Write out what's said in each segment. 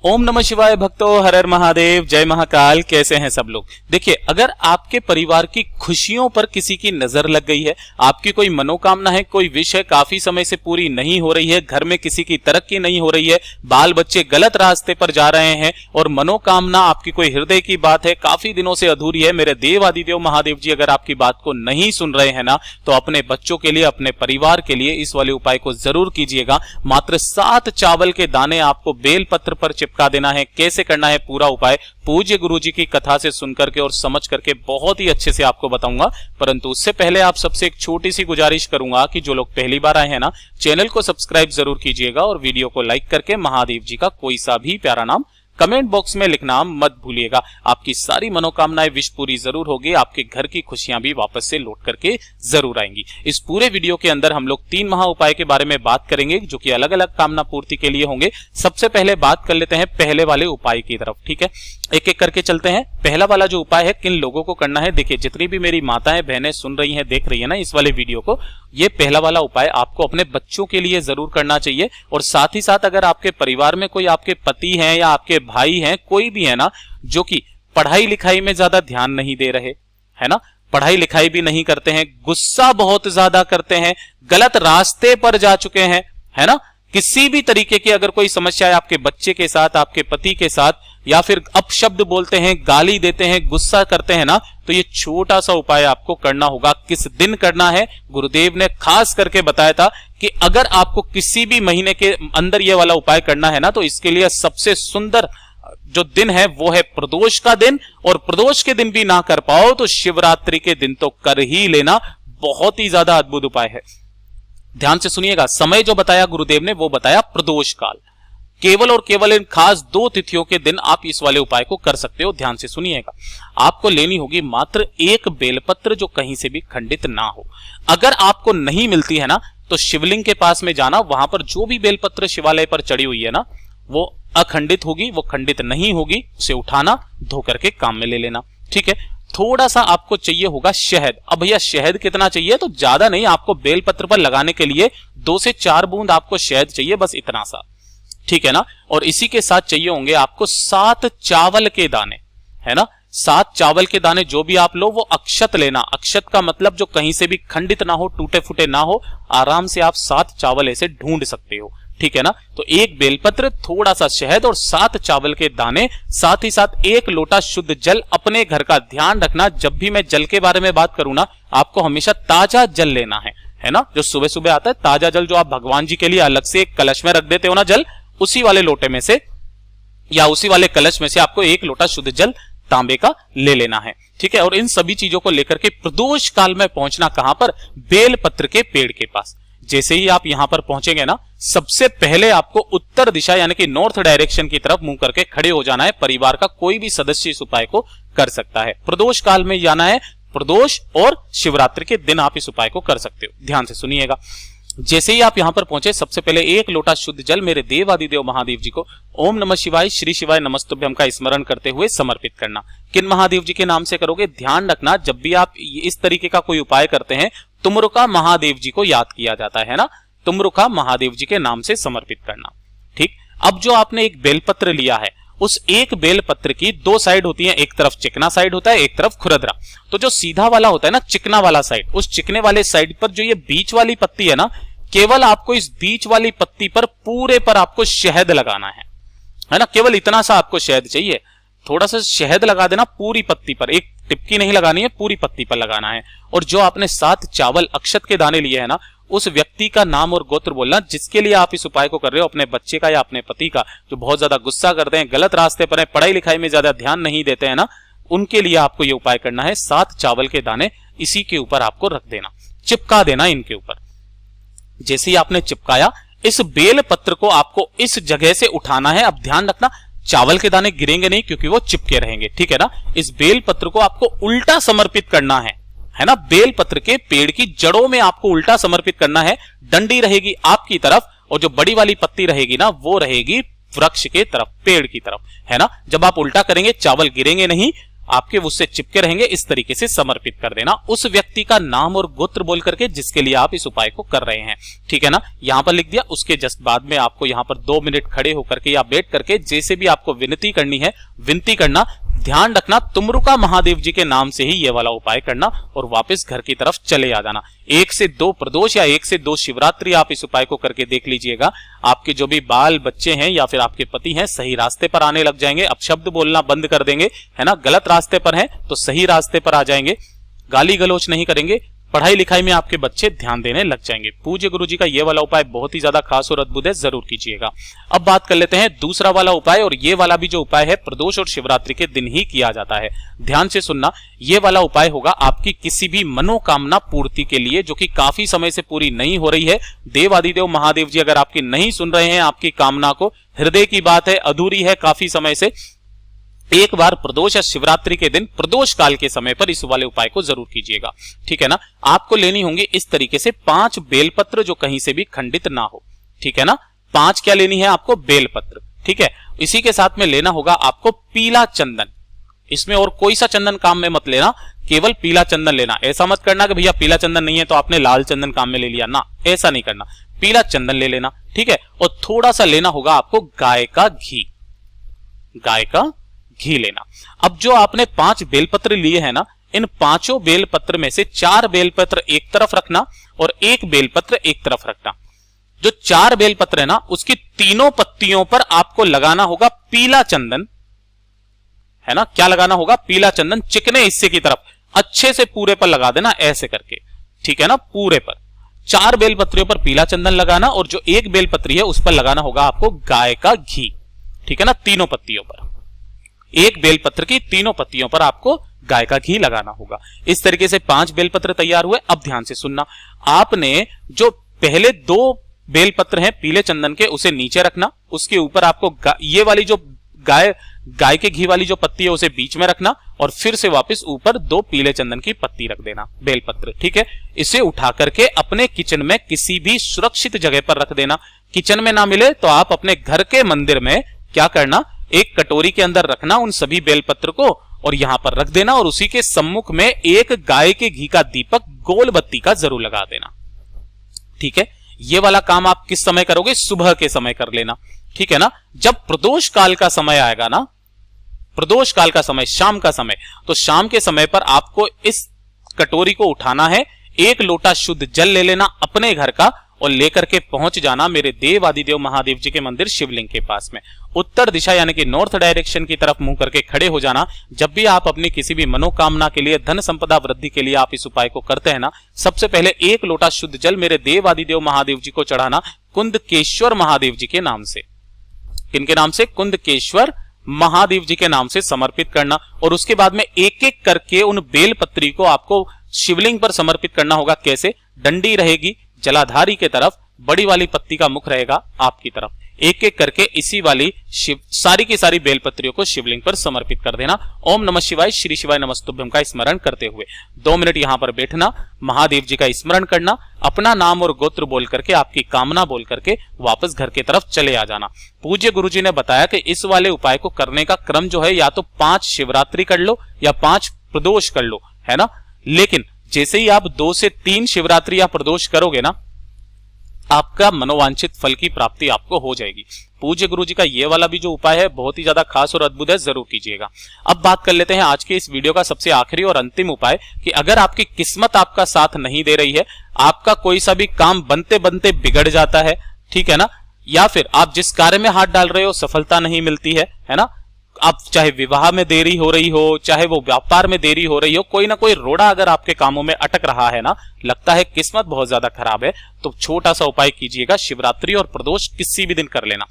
ओम नमः शिवाय भक्तों, हर हर महादेव, जय महाकाल। कैसे हैं सब लोग। देखिए, अगर आपके परिवार की खुशियों पर किसी की नजर लग गई है, आपकी कोई मनोकामना है, कोई विश है, काफी समय से पूरी नहीं हो रही है, घर में किसी की तरक्की नहीं हो रही है, बाल बच्चे गलत रास्ते पर जा रहे हैं और मनोकामना आपकी कोई हृदय की बात है, काफी दिनों से अधूरी है, मेरे देव आदिदेव महादेव जी अगर आपकी बात को नहीं सुन रहे हैं ना, तो अपने बच्चों के लिए, अपने परिवार के लिए इस वाले उपाय को जरूर कीजिएगा। मात्र 7 चावल के दाने आपको बेलपत्र पर चिपका देना है। कैसे करना है पूरा उपाय पूज्य गुरुजी की कथा से सुनकर के और समझ करके बहुत ही अच्छे से आपको बताऊंगा। परंतु उससे पहले आप सबसे एक छोटी सी गुजारिश करूंगा कि जो लोग पहली बार आए हैं ना, चैनल को सब्सक्राइब जरूर कीजिएगा और वीडियो को लाइक करके महादेव जी का कोई सा भी प्यारा नाम कमेंट बॉक्स में लिखना मत भूलिएगा। आपकी सारी मनोकामनाएं विश पूरी जरूर होगी, आपके घर की खुशियां भी वापस से लौट करके जरूर आएंगी। इस पूरे वीडियो के अंदर हम लोग 3 महा उपाय के बारे में बात करेंगे जो कि अलग अलग कामना पूर्ति के लिए होंगे। सबसे पहले बात कर लेते हैं पहले वाले उपाय की तरफ, ठीक है। एक एक करके चलते हैं। पहला वाला जो उपाय है किन लोगों को करना है, देखिए जितनी भी मेरी माताएं बहनें सुन रही हैं, देख रही है ना इस वाले वीडियो को, ये पहला वाला उपाय आपको अपने बच्चों के लिए जरूर करना चाहिए। और साथ ही साथ अगर आपके परिवार में कोई आपके पति हैं या आपके भाई हैं, कोई भी है ना जो कि पढ़ाई लिखाई में ज्यादा ध्यान नहीं दे रहे, है ना, पढ़ाई लिखाई भी नहीं करते हैं, गुस्सा बहुत ज्यादा करते हैं, गलत रास्ते पर जा चुके हैं, है ना, किसी भी तरीके की अगर कोई समस्या है आपके बच्चे के साथ, आपके पति के साथ, या फिर अपशब्द बोलते हैं, गाली देते हैं, गुस्सा करते हैं ना, तो ये छोटा सा उपाय आपको करना होगा। किस दिन करना है, गुरुदेव ने खास करके बताया था कि अगर आपको किसी भी महीने के अंदर ये वाला उपाय करना है ना, तो इसके लिए सबसे सुंदर जो दिन है वो है प्रदोष का दिन। और प्रदोष के दिन भी ना कर पाओ तो शिवरात्रि के दिन तो कर ही लेना। बहुत ही ज्यादा अद्भुत उपाय है, ध्यान से सुनिएगा। समय जो बताया गुरुदेव ने वो बताया प्रदोष काल। केवल और केवल इन खास 2 तिथियों के दिन आप इस वाले उपाय को कर सकते हो। ध्यान से सुनिएगा, आपको लेनी होगी मात्र 1 बेलपत्र जो कहीं से भी खंडित ना हो। अगर आपको नहीं मिलती है ना, तो शिवलिंग के पास में जाना, वहां पर जो भी बेलपत्र शिवालय पर चढ़ी हुई है ना, वो अखंडित होगी, वो खंडित नहीं होगी, उसे उठाना, धो करके काम में ले लेना, ठीक है। थोड़ा सा आपको चाहिए होगा शहद। अब भैया शहद कितना चाहिए, तो ज्यादा नहीं, आपको बेलपत्र पर लगाने के लिए 2 से 4 बूंद आपको शहद चाहिए, बस इतना सा, ठीक है ना। और इसी के साथ चाहिए होंगे आपको 7 चावल के दाने, है ना। 7 चावल के दाने जो भी आप लो वो अक्षत लेना। अक्षत का मतलब जो कहीं से भी खंडित ना हो, टूटे फूटे ना हो, आराम से आप 7 चावल ऐसे ढूंढ सकते हो, ठीक है ना। तो 1 बेलपत्र, थोड़ा सा शहद और 7 चावल के दाने, साथ ही साथ 1 लोटा शुद्ध जल। अपने घर का ध्यान रखना, जब भी मैं जल के बारे में बात करूं ना, आपको हमेशा ताजा जल लेना है ना। जो सुबह सुबह आता है ताजा जल, जो आप भगवान जी के लिए अलग से एक कलश में रख देते हो ना जल, उसी वाले लोटे में से या उसी वाले कलश में से आपको 1 लोटा शुद्ध जल तांबे का ले लेना है, ठीक है। और इन सभी चीजों को लेकर के प्रदोष काल में पहुंचना कहां पर, बेलपत्र के पेड़ के पास। जैसे ही आप यहां पर पहुंचेंगे ना, सबसे पहले आपको उत्तर दिशा यानी कि नॉर्थ डायरेक्शन की तरफ मुंह करके खड़े हो जाना है। परिवार का कोई भी सदस्य इस उपाय को कर सकता है। प्रदोष काल में जाना है, प्रदोष और शिवरात्रि के दिन आप इस उपाय को कर सकते हो। ध्यान से सुनिएगा। जैसे ही आप यहां पर पहुंचे, सबसे पहले 1 लोटा शुद्ध जल मेरे देव आदिदेव महादेव जी को ओम नमः शिवाय श्री शिवाय नमस्तुभ्यम का स्मरण करते हुए समर्पित करना। किन महादेव जी के नाम से करोगे, ध्यान रखना जब भी आप इस तरीके का कोई उपाय करते हैं, तुमरुका महादेव जी को याद किया जाता है ना, तुमरुका महादेव जी के नाम से समर्पित करना, ठीक। अब जो आपने एक बेलपत्र लिया है, उस 1 बेलपत्र की 2 साइड होती हैं, एक तरफ चिकना साइड होता है, एक तरफ खुरदरा। तो जो सीधा वाला होता है ना, चिकना वाला साइड, उस चिकने वाले साइड पर जो ये बीच वाली पत्ती है ना, केवल आपको इस बीच वाली पत्ती पर पूरे पर आपको शहद लगाना है ना। केवल इतना सा आपको शहद चाहिए, थोड़ा सा शहद लगा देना पूरी पत्ती पर, एक टिपकी नहीं लगानी है, पूरी पत्ती पर लगाना है। और जो आपने 7 चावल अक्षत के दाने लिए है ना, उस व्यक्ति का नाम और गोत्र बोलना जिसके लिए आप इस उपाय को कर रहे हो, अपने बच्चे का या अपने पति का, जो बहुत ज्यादा गुस्सा करते हैं, गलत रास्ते पर है, पढ़ाई लिखाई में ज्यादा ध्यान नहीं देते हैं ना, उनके लिए आपको ये उपाय करना है। 7 चावल के दाने इसी के ऊपर आपको रख देना, चिपका देना इनके ऊपर। जैसे ही आपने चिपकाया, इस बेल पत्र को आपको इस जगह से उठाना है। अब ध्यान रखना, चावल के दाने गिरेंगे नहीं क्योंकि वो चिपके रहेंगे, ठीक है ना। इस बेल पत्र को आपको उल्टा समर्पित करना है ना। बेल पत्र के पेड़ की जड़ों में आपको उल्टा समर्पित करना है। डंडी रहेगी आपकी तरफ और जो बड़ी वाली पत्ती रहेगी ना, वो रहेगी वृक्ष के तरफ, पेड़ की तरफ, है ना। जब आप उल्टा करेंगे चावल गिरेंगे नहीं, आपके उससे चिपके रहेंगे, इस तरीके से समर्पित कर देना उस व्यक्ति का नाम और गोत्र बोल करके जिसके लिए आप इस उपाय को कर रहे हैं। ठीक है ना, यहां पर लिख दिया। उसके जस्ट बाद में आपको यहां पर 2 मिनट खड़े होकर के या बैठ करके जैसे भी आपको विनती करनी है विनती करना, ध्यान रखना तुमरुका महादेव जी के नाम से ही ये वाला उपाय करना और वापस घर की तरफ चले आ जाना। 1 से 2 प्रदोष या 1 से 2 शिवरात्रि आप इस उपाय को करके देख लीजिएगा। आपके जो भी बाल बच्चे हैं या फिर आपके पति हैं सही रास्ते पर आने लग जाएंगे, अपशब्द बोलना बंद कर देंगे, है ना, गलत रास्ते पर हैं तो सही रास्ते पर आ जाएंगे, गाली गलौच नहीं करेंगे, पढ़ाई लिखाई में आपके बच्चे ध्यान देने लग जाएंगे। पूज्य गुरु जी का ये वाला उपाय बहुत ही ज्यादा खास और अद्भुत है, जरूर कीजिएगा। अब बात कर लेते हैं दूसरा वाला उपाय, और ये वाला भी जो उपाय है प्रदोष और शिवरात्रि के दिन ही किया जाता है। ध्यान से सुनना, ये वाला उपाय होगा आपकी किसी भी मनोकामना पूर्ति के लिए जो कि काफी समय से पूरी नहीं हो रही है। देव आदिदेव महादेव जी अगर आपकी नहीं सुन रहे हैं आपकी कामना को, हृदय की बात है, अधूरी है काफी समय से, एक बार प्रदोष या शिवरात्रि के दिन प्रदोष काल के समय पर इस वाले उपाय को जरूर कीजिएगा। ठीक है ना, आपको लेनी होंगी इस तरीके से 5 बेलपत्र जो कहीं से भी खंडित ना हो। ठीक है ना, 5 क्या लेनी है आपको? बेलपत्र। ठीक है, इसी के साथ में लेना होगा आपको पीला चंदन। इसमें और कोई सा चंदन काम में मत लेना, केवल पीला चंदन लेना। ऐसा मत करना कि भैया पीला चंदन नहीं है तो आपने लाल चंदन काम में ले लिया, ना, ऐसा नहीं करना, पीला चंदन ले लेना। ठीक है, और थोड़ा सा लेना होगा आपको गाय का घी, गाय का घी लेना। अब जो आपने 5 बेलपत्र लिए हैं ना, इन 5 बेलपत्र में से 4 बेलपत्र एक तरफ रखना और 1 बेलपत्र एक तरफ रखना। जो 4 बेलपत्र है ना उसकी तीनों पत्तियों पर आपको लगाना होगा पीला चंदन, है ना, क्या लगाना होगा? पीला चंदन, चिकने हिस्से की तरफ अच्छे से पूरे पर लगा देना ऐसे करके। ठीक है ना, पूरे पर 4 बेलपत्रियों पर पीला चंदन लगाना और जो 1 बेलपत्री है उस पर लगाना होगा आपको गाय का घी। ठीक है ना, तीनों पत्तियों पर, 1 बेलपत्र की तीनों पत्तियों पर आपको गाय का घी लगाना होगा। इस तरीके से 5 बेलपत्र तैयार हुए। अब ध्यान से सुनना, आपने जो पहले 2 बेलपत्र हैं पीले चंदन के उसे नीचे रखना, उसके ऊपर आपको ये वाली जो गाय के घी वाली जो पत्ती है उसे बीच में रखना और फिर से वापस ऊपर 2 पीले चंदन की पत्ती रख देना, बेलपत्र। ठीक है, इसे उठा करके अपने किचन में किसी भी सुरक्षित जगह पर रख देना। किचन में ना मिले तो आप अपने घर के मंदिर में क्या करना, एक कटोरी के अंदर रखना उन सभी बेलपत्र को और यहां पर रख देना और उसी के सम्मुख में एक गाय के घी का दीपक गोल बत्ती का जरूर लगा देना। ठीक है, ये वाला काम आप किस समय करोगे? सुबह के समय कर लेना। ठीक है ना, जब प्रदोष काल का समय आएगा ना, प्रदोष काल का समय शाम का समय, तो शाम के समय पर आपको इस कटोरी को उठाना है, 1 लोटा शुद्ध जल ले लेना अपने घर का और लेकर के पहुंच जाना मेरे देव आदिदेव महादेव जी के मंदिर शिवलिंग के पास में। उत्तर दिशा यानी कि नॉर्थ डायरेक्शन की तरफ मुंह करके खड़े हो जाना। जब भी आप अपनी किसी भी मनोकामना के लिए, धन संपदा वृद्धि के लिए आप इस उपाय को करते हैं ना, सबसे पहले 1 लोटा शुद्ध जल मेरे देव आदिदेव महादेव जी को चढ़ाना कुंदकेश्वर महादेव जी के नाम से। किनके नाम से? कुंदकेश्वर महादेव जी के नाम से समर्पित करना और उसके बाद में एक एक करके उन बेलपत्री को आपको शिवलिंग पर समर्पित करना होगा। कैसे? डंडी रहेगी जलाधारी के तरफ, बड़ी वाली पत्ती का मुख रहेगा आपकी तरफ, एक एक करके इसी वाली सारी की सारी बेलपत्रियों को शिवलिंग पर समर्पित कर देना। ओम नमः शिवाय, श्री शिवाय नमस्तुभ्यम का स्मरण करते हुए 2 मिनट यहां पर बैठना, महादेव जी का स्मरण करना, अपना नाम और गोत्र बोल करके, आपकी कामना बोल करके वापस घर की तरफ चले आ जाना। पूज्य गुरु जी ने बताया कि इस वाले उपाय को करने का क्रम जो है या तो 5 शिवरात्रि कर लो या 5 प्रदोष कर लो, है ना, लेकिन जैसे ही आप 2 से 3 शिवरात्रि या प्रदोष करोगे ना, आपका मनोवांछित फल की प्राप्ति आपको हो जाएगी। पूज्य गुरु जी का ये वाला भी जो उपाय है बहुत ही ज्यादा खास और अद्भुत है, जरूर कीजिएगा। अब बात कर लेते हैं आज के इस वीडियो का सबसे आखिरी और अंतिम उपाय कि अगर आपकी किस्मत आपका साथ नहीं दे रही है, आपका कोई सा भी काम बनते बनते बिगड़ जाता है, ठीक है ना, या फिर आप जिस कार्य में हाथ डाल रहे हो सफलता नहीं मिलती है ना, आप चाहे विवाह में देरी हो रही हो, चाहे वो व्यापार में देरी हो रही हो, कोई ना कोई रोड़ा अगर आपके कामों में अटक रहा है ना, लगता है किस्मत बहुत ज्यादा खराब है, तो छोटा सा उपाय कीजिएगा, शिवरात्रि और प्रदोष किसी भी दिन कर लेना।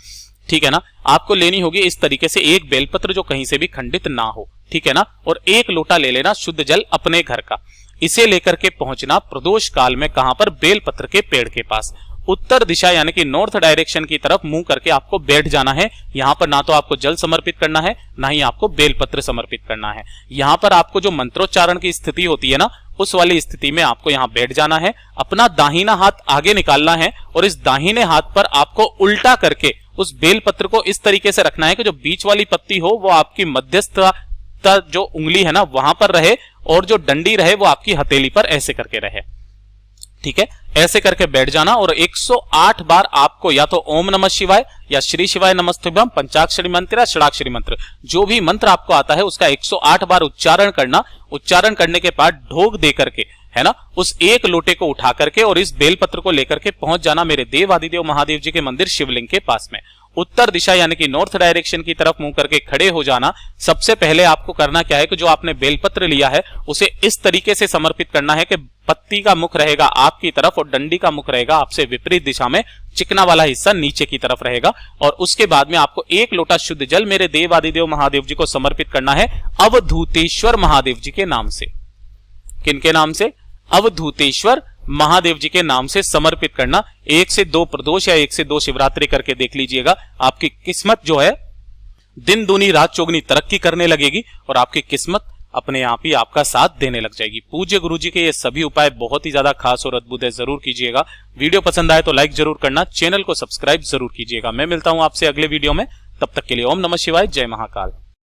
ठीक है ना, आपको लेनी होगी इस तरीके से 1 बेलपत्र जो कहीं से भी खंडित ना हो, ठीक है ना, और 1 लोटा ले लेना शुद्ध जल अपने घर का। इसे लेकर के पहुंचना प्रदोष काल में कहां पर? बेलपत्र के पेड़ के पास, उत्तर दिशा यानी कि नॉर्थ डायरेक्शन की तरफ मुंह करके आपको बैठ जाना है। यहां पर ना तो आपको जल समर्पित करना है, ना ही आपको बेलपत्र समर्पित करना है। यहां पर आपको जो मंत्रोच्चारण की स्थिति होती है ना, उस वाली स्थिति में आपको यहां बैठ जाना है। अपना दाहिना हाथ आगे निकालना है और इस दाहिने हाथ पर आपको उल्टा करके उस बेलपत्र को इस तरीके से रखना है कि जो बीच वाली पत्ती हो वो आपकी मध्यस्थ का जो उंगली है ना वहां पर रहे और जो डंडी रहे वो आपकी हथेली पर ऐसे करके रहे। ठीक है, ऐसे करके बैठ जाना और 108 बार आपको या तो ओम नमः शिवाय या श्री शिवाय नमस्तुभ्यम, पंचाक्षरी मंत्र या षडाक्षरी मंत्र, जो भी मंत्र आपको आता है उसका 108 बार उच्चारण करना। उच्चारण करने के बाद ढोक दे करके, है ना, उस एक लोटे को उठा करके और इस बेलपत्र को लेकर के पहुंच जाना मेरे देव आदिदेव महादेव जी के मंदिर शिवलिंग के पास में। उत्तर दिशा यानी कि नॉर्थ डायरेक्शन की तरफ मुंह करके खड़े हो जाना। सबसे पहले आपको करना क्या है कि जो आपने बेलपत्र लिया है उसे इस तरीके से समर्पित करना है कि पत्ती का मुख रहेगा आपकी तरफ और डंडी का मुख रहेगा आपसे विपरीत दिशा में, चिकना वाला हिस्सा नीचे की तरफ रहेगा। और उसके बाद में आपको एक लोटा शुद्ध जल मेरे देव आदिदेव महादेव जी को समर्पित करना है अवधूतेश्वर महादेव जी के नाम से। किनके नाम से? अवधूतेश्वर महादेव जी के नाम से समर्पित करना। 1 से 2 प्रदोष या 1 से 2 शिवरात्रि करके देख लीजिएगा, आपकी किस्मत जो है दिन दूनी रात चौगुनी तरक्की करने लगेगी और आपकी किस्मत अपने आप ही आपका साथ देने लग जाएगी। पूज्य गुरु जी के ये सभी उपाय बहुत ही ज्यादा खास और अद्भुत है, जरूर कीजिएगा। वीडियो पसंद आए तो लाइक जरूर करना, चैनल को सब्सक्राइब जरूर कीजिएगा। मैं मिलता हूं आपसे अगले वीडियो में, तब तक के लिए ओम नमः शिवाय, जय महाकाल।